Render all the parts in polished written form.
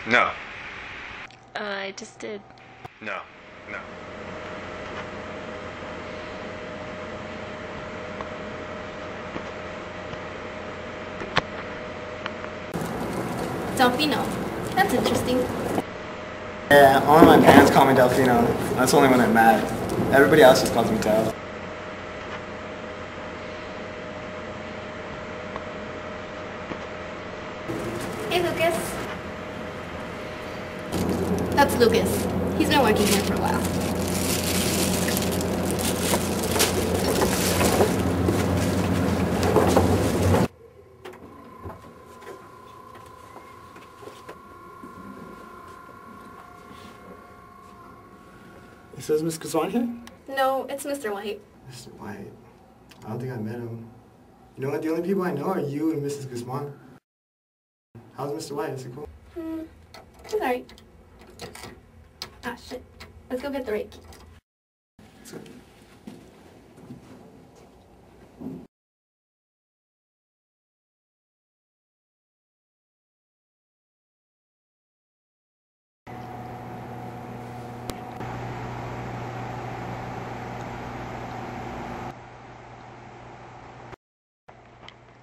No. I just did. No. No. Delfino. That's interesting. Yeah, only my parents call me Delfino. That's only when I'm mad. Everybody else just calls me Del. Hey, Lucas. That's Lucas. He's been working here for a while. It says Miss Guzman here? No, it's Mr. White. Mr. White. I don't think I met him. You know what? The only people I know are you and Mrs. Guzman. How's Mr. White? Is he cool? He's alright. Ah, shit. Let's go get the rake. Let's go.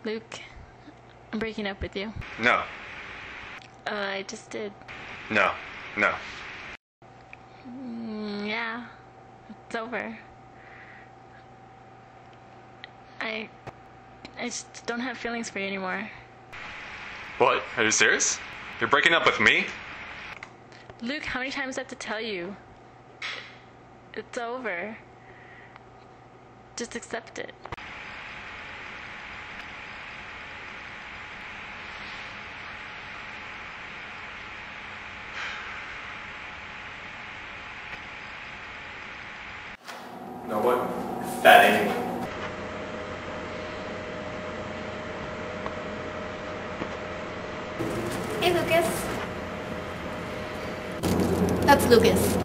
Luke, I'm breaking up with you. No. I just did. No. No. Yeah. It's over. I just don't have feelings for you anymore. What? Are you serious? You're breaking up with me? Luke, how many times do I have to tell you? It's over. Just accept it. No, what? It's that anyway. Hey, Lucas. That's Lucas.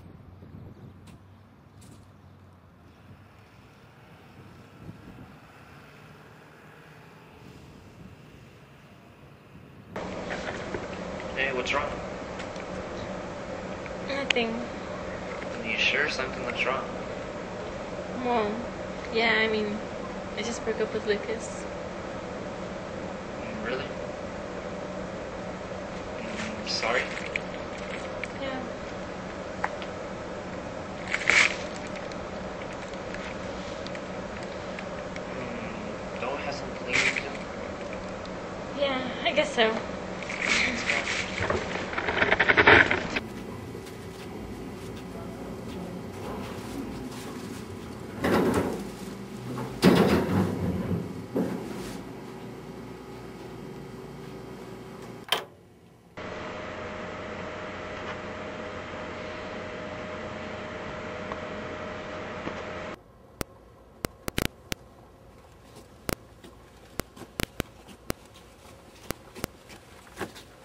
Hey, what's wrong? Nothing. Are you sure something was wrong? Well, yeah, I mean, I just broke up with Lucas. Really? Sorry? Yeah. Don't we have some cleaning to do? Yeah, I guess so. Let's go.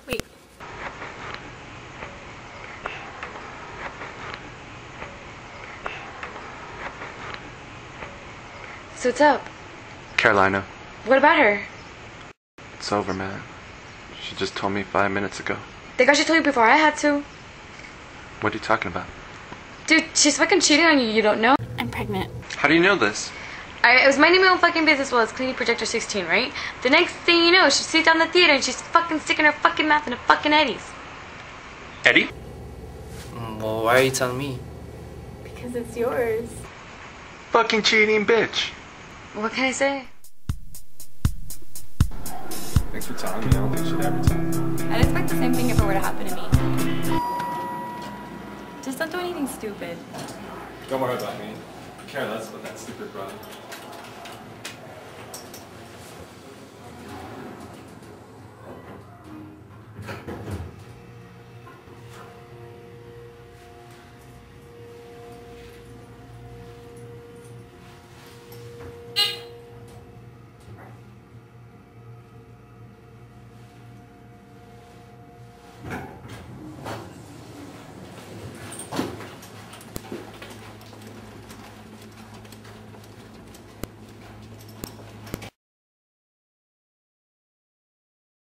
Wait. So what's up? Carolina. What about her? It's over, man. She just told me 5 minutes ago. They got she told you before I had to. What are you talking about? Dude, she's fucking cheating on you, you don't know? I'm pregnant. How do you know this? I was minding my own fucking business while I was cleaning Projector 16, right? The next thing you know, she sees down the theater and she's fucking sticking her fucking mouth in a fucking Eddie's. Eddie? Well, why are you telling me? Because it's yours. Fucking cheating bitch. What can I say? Thanks for telling me. I don't think you should ever tell me. I'd expect the same thing if it were to happen to me. Just don't do anything stupid. Don't worry about me. I care less about that stupid brother.